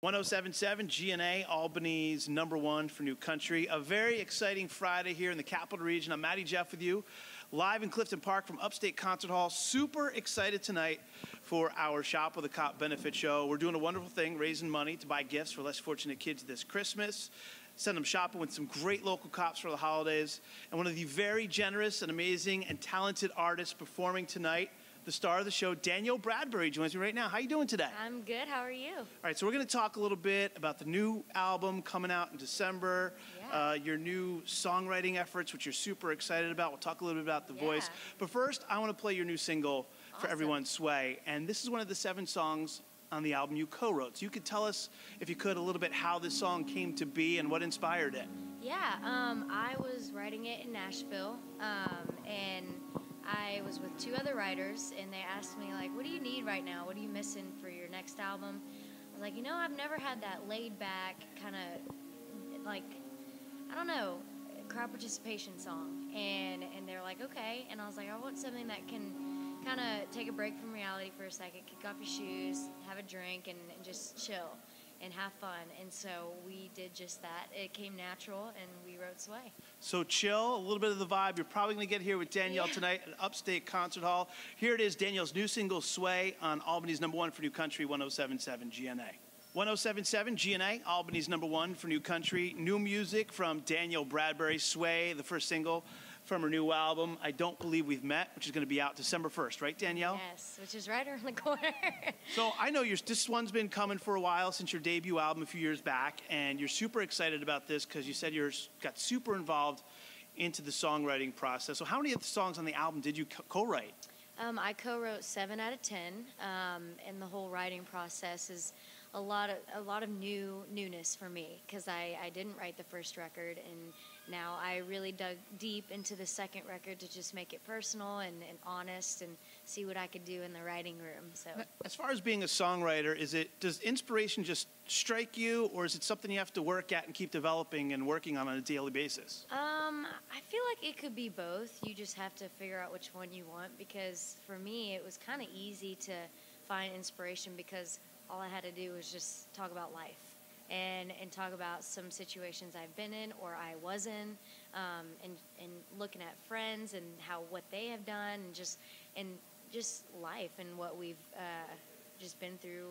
1077 GNA, Albany's #1 for new country. A very exciting Friday here in the Capital Region. I'm Matty Jeff with you, live in Clifton Park from Upstate Concert Hall. Super excited tonight for our Shop with a Cop benefit show. We're doing a wonderful thing, raising money to buy gifts for less fortunate kids this Christmas. Send them shopping with some great local cops for the holidays. And one of the very generous and amazing and talented artists performing tonight, the star of the show, Danielle Bradbery, joins me right now. How are you doing today? I'm good. How are you? All right, so we're going to talk a little bit about the new album coming out in December, your new songwriting efforts, which you're super excited about. We'll talk a little bit about The Voice. But first, I want to play your new single for everyone, Sway. And this is one of the 7 songs on the album you co-wrote. So you could tell us, if you could, a little bit how this song came to be and what inspired it. Yeah, I was writing it in Nashville, and I was with 2 other writers, and they asked me, like, what do you need right now? What are you missing for your next album? I was like, you know, I've never had that laid-back kind of, like, I don't know, crowd participation song. And they're like, okay. And I was like, I want something that can kind of take a break from reality for a second, kick off your shoes, have a drink, and just chill and have fun. And so we did just that. It came natural, and we wrote Sway. So chill, a little bit of the vibe. You're probably going to get here with Danielle tonight at Upstate Concert Hall. Here it is, Danielle's new single, Sway, on Albany's #1 for new country, 1077 GNA. 1077 GNA, Albany's #1 for new country. New music from Danielle Bradbery, Sway, the first single from her new album, I Don't Believe We've Met, which is going to be out December 1st, right, Danielle? Yes, which is right around the corner. So I know this one's been coming for a while, since your debut album a few years back, and you're super excited about this because you said you got super involved into the songwriting process. So how many of the songs on the album did you co-write? I co-wrote 7 out of 10, and the whole writing process is a lot of newness for me, because I didn't write the first record, and now I really dug deep into the second record to just make it personal and honest and see what I could do in the writing room. So, as far as being a songwriter, does inspiration just strike you, or is it something you have to work at and keep developing and working on a daily basis? I feel like it could be both. You just have to figure out which one you want, because for me it was kind of easy to find inspiration because all I had to do was just talk about life and talk about some situations I've been in or I was in, and looking at friends and what they have done, and just life and what we've just been through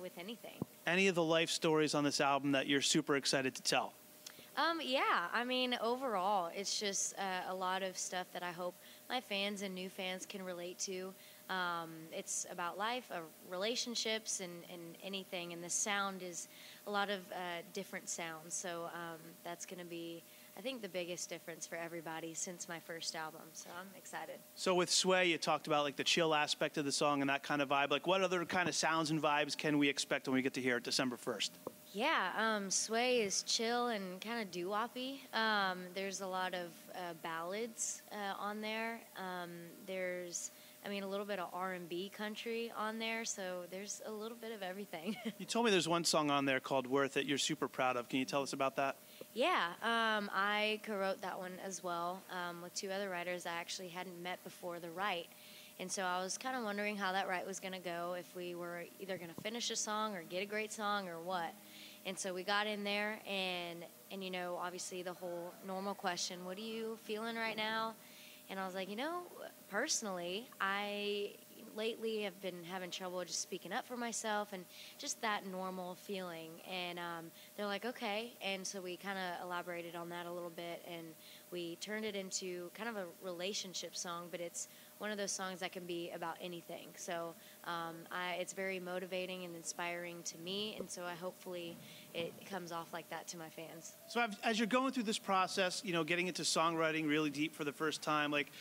with anything. Any of the life stories on this album that you're super excited to tell? Yeah, I mean, overall, it's just a lot of stuff that I hope my fans and new fans can relate to. It's about life, relationships, and anything. And the sound is a lot of different sounds. So that's going to be, I think, the biggest difference for everybody since my first album. So I'm excited. So with Sway, you talked about like the chill aspect of the song and that kind of vibe. Like, what other kind of sounds and vibes can we expect when we get to hear it December 1st? Yeah, Sway is chill and kind of doo-woppy. There's a lot of ballads on there. There's, a little bit of R&B country on there, so there's a little bit of everything. You told me there's one song on there called Worth It you're super proud of. Can you tell us about that? Yeah, I co-wrote that one as well with 2 other writers I actually hadn't met before the write. And so I was kind of wondering how that write was going to go, if we were either going to finish a song or get a great song or what. And so we got in there, and obviously the whole normal question, what are you feeling right now? And I was like, personally, I lately have been having trouble just speaking up for myself and just that normal feeling. And they're like, okay. And so we kind of elaborated on that a little bit, and we turned it into kind of a relationship song, but it's one of those songs that can be about anything. So it's very motivating and inspiring to me, and so hopefully it comes off like that to my fans. So as you're going through this process, getting into songwriting really deep for the first time, like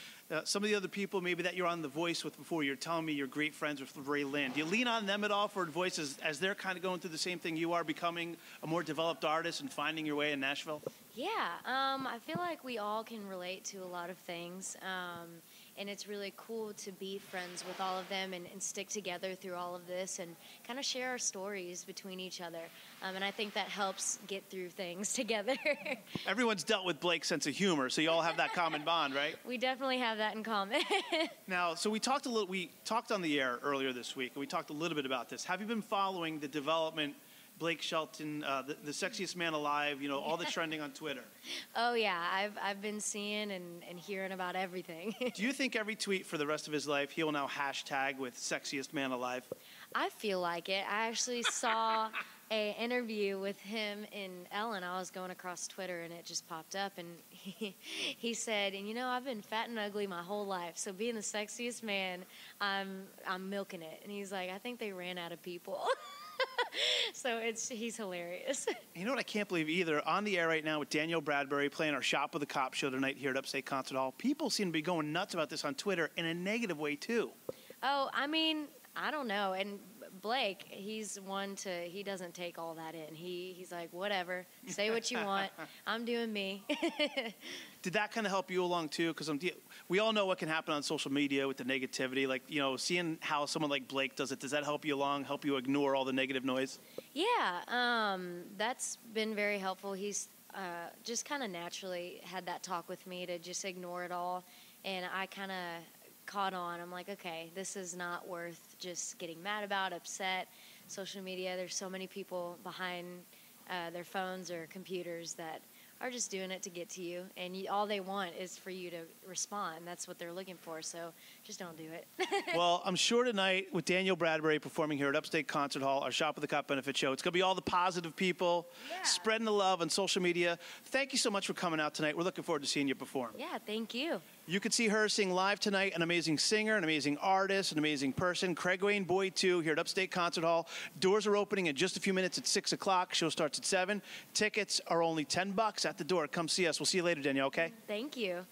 some of the other people maybe that you're on The Voice with before, you're telling me you're great friends with Ray Lynn. Do you lean on them at all for advice as they're kind of going through the same thing you are, becoming a more developed artist and finding your way in Nashville? Yeah, I feel like we all can relate to a lot of things. And it's really cool to be friends with all of them and stick together through all of this and kind of share our stories between each other. And I think that helps get through things together. Everyone's dealt with Blake's sense of humor, so you all have that common bond, right? We definitely have that in common. Now, so we talked on the air earlier this week, and we talked a little bit about this. Have you been following the development Blake Shelton, the sexiest man alive, you know, all the trending on Twitter. Oh yeah, I've been seeing and hearing about everything. Do you think every tweet for the rest of his life he will now hashtag with sexiest man alive? I feel like it. I actually saw a interview with him in Ellen. I was going across Twitter and it just popped up, and he said, and you know, I've been fat and ugly my whole life, so being the sexiest man, I'm milking it. And he's like, I think they ran out of people. So he's hilarious. You know what I can't believe either? On the air right now with Danielle Bradbery playing our Shop with the Cop show tonight here at Upstate Concert Hall. People seem to be going nuts about this on Twitter in a negative way too. Oh, I mean, I don't know. And Blake, he doesn't take all that in. He's like, whatever, say what you want. I'm doing me. Did that kind of help you along too? Because we all know what can happen on social media with the negativity. Like, you know, seeing how someone like Blake does it, does that help you along, help you ignore all the negative noise? Yeah, that's been very helpful. He's just kind of naturally had that talk with me to just ignore it all. And I kind of caught on. I'm like, okay, this is not worth just getting mad about, upset. Social media, there's so many people behind their phones or computers that are just doing it to get to you, and all they want is for you to respond. That's what they're looking for, so just don't do it. Well, I'm sure tonight with Danielle Bradbery performing here at Upstate Concert Hall, our Shop with the Cop benefit show, it's going to be all the positive people spreading the love on social media. Thank you so much for coming out tonight. We're looking forward to seeing you perform. Yeah, thank you. You could see her sing live tonight, an amazing singer, an amazing artist, an amazing person. Craig Wayne Boyd, too, here at Upstate Concert Hall. Doors are opening in just a few minutes at 6 o'clock. Show starts at 7. Tickets are only $10 at the door. Come see us. We'll see you later, Danielle, okay? Thank you.